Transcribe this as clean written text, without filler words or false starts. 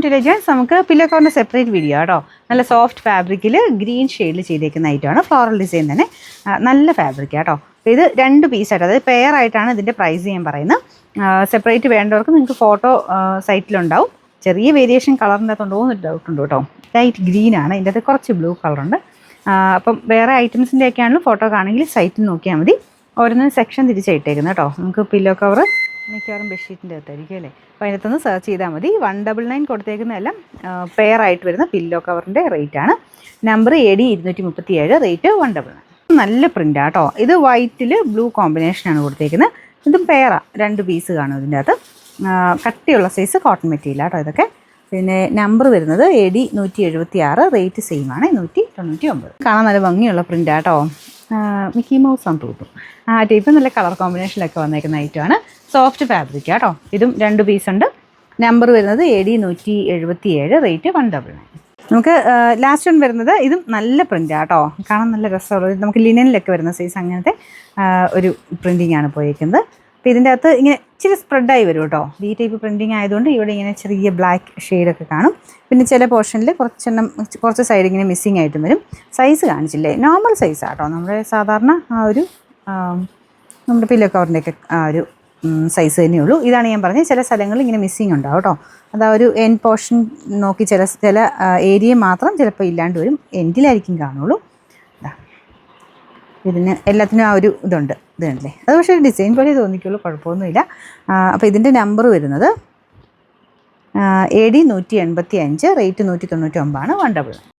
To legends. നമുക്ക് pillow കവറിൻ്റെ separate video കേട്ടോ. നല്ല സോഫ്റ്റ് ഫാബ്രിക്കിൽ ഗ്രീൻ ഷെയ്ഡിൽ ചെയ്തേക്കുന്ന ഐറ്റമാണ്. ഫ്ലോറൽ ഡിസൈൻ തന്നെ നല്ല ഫാബ്രിക് കേട്ടോ. ഇത് 2 പീസായിട്ട്, അതായത് പെയർ ആയിട്ടാണ് ഇതിൻ്റെ പ്രൈസ് ഞാൻ പറയുന്നത്. സെപ്പറേറ്റ് വേണ്ടവർക്ക് നിങ്ങൾക്ക് ഫോട്ടോ സൈറ്റിലുണ്ടാവും. ചെറിയ വേരിയേഷൻ കളറിൻ്റെ അകത്തുണ്ടോ എന്ന് ഡൗട്ട് ഉണ്ട് കേട്ടോ. ലൈറ്റ് ഗ്രീൻ ആണ്, ഇതിൻ്റെ അകത്ത് കുറച്ച് ബ്ലൂ കളറുണ്ട്. അപ്പം വേറെ ഐറ്റംസിൻ്റെ ഒക്കെ ആണെങ്കിലും ഫോട്ടോ കാണെങ്കിൽ സൈറ്റിൽ നോക്കിയാൽ മതി. ഓരോന്നും സെക്ഷൻ തിരിച്ചിട്ടേക്കുന്നത് കേട്ടോ. നമുക്ക് പില്ലോ കവർ മിക്കവാറും ബെഡ്ഷീറ്റിൻ്റെ അകത്തായിരിക്കും അല്ലേ. അപ്പോൾ അതിനകത്തൊന്ന് സെർച്ച് ചെയ്താൽ മതി. 199 കൊടുത്തേക്കുന്നതെല്ലാം പെയർ ആയിട്ട് വരുന്ന പില്ലോ കവറിൻ്റെ റേറ്റ് ആണ്. Number AD 237, rate 199. നല്ല പ്രിൻ്റാണ് കേട്ടോ. ഇത് വൈറ്റിൽ ബ്ലൂ കോമ്പിനേഷനാണ് കൊടുത്തേക്കുന്നത്. ഇതും പെയറാണ്, 2 പീസ് കാണും ഇതിൻ്റെ അകത്ത്. കട്ടിയുള്ള സൈസ് കോട്ടൺ മെറ്റീരിയൽ കേട്ടോ ഇതൊക്കെ. പിന്നെ നമ്പർ വരുന്നത് AD 176, റേറ്റ് സെയിം ആണ് 199. കാണാൻ നല്ല ഭംഗിയുള്ള പ്രിൻ്റാണ് കേട്ടോ. മിക്കി മൗസ് ആണ് തോന്നും. ടൈപ്പ് നല്ല കളർ കോമ്പിനേഷനിലൊക്കെ വന്നേക്കുന്ന ഐറ്റമാണ്. സോഫ്റ്റ് ഫാബ്രിക് കേട്ടോ. ഇതും 2 പീസ് ഉണ്ട്. നമ്പർ വരുന്നത് AD 177, റേറ്റ് 199. നമുക്ക് ലാസ്റ്റ് വൺ വരുന്നത് ഇതും നല്ല പ്രിൻ്റാണ് കേട്ടോ. കാണാൻ നല്ല രസമുള്ളത്. നമുക്ക് ലിനനിലൊക്കെ വരുന്ന സൈസ് അങ്ങനത്തെ ഒരു പ്രിൻറ്റിംഗ് ആണ് പോയിരിക്കുന്നത്. അപ്പോൾ ഇതിൻ്റെ അകത്ത് ഇങ്ങനെ ഇച്ചിരി സ്പ്രെഡായി വരും കേട്ടോ. ഈ ടൈപ്പ് പ്രിൻറ്റിങ് ആയതുകൊണ്ട് ഇവിടെ ഇങ്ങനെ ചെറിയ ബ്ലാക്ക് ഷെയ്ഡൊക്കെ കാണും. പിന്നെ ചില പോർഷനിൽ കുറച്ച് സൈഡ് ഇങ്ങനെ മിസ്സിങ് ആയിട്ടും വരും. സൈസ് കാണിച്ചില്ലേ, നോർമൽ സൈസാണ് കേട്ടോ. നമ്മുടെ സാധാരണ നമ്മുടെ പില്ലോ കവറിൻ്റെയൊക്കെ ഒരു സൈസ് തന്നെയുള്ളൂ. ഇതാണ് ഞാൻ പറഞ്ഞത്. ചില സ്ഥലങ്ങളിൽ ഇങ്ങനെ മിസ്സിങ് ഉണ്ടാവും കേട്ടോ. അതാ ഒരു എൻഡ് പോർഷൻ നോക്കി ചില ഏരിയ മാത്രം ചിലപ്പോൾ ഇല്ലാണ്ട് വരും. എൻഡിലായിരിക്കും കാണുള്ളൂ. ഇതിന് എല്ലാത്തിനും ഒരു ഇതുണ്ട്. ഇത് കണ്ടില്ലേ, അത് പക്ഷേ ഒരു ഡിസൈൻ പോലെ തോന്നിക്കുള്ളൂ, കുഴപ്പമൊന്നുമില്ല. അപ്പോൾ ഇതിൻ്റെ നമ്പർ വരുന്നത് AD 185, റേറ്റ് 199 ആണ്. 199.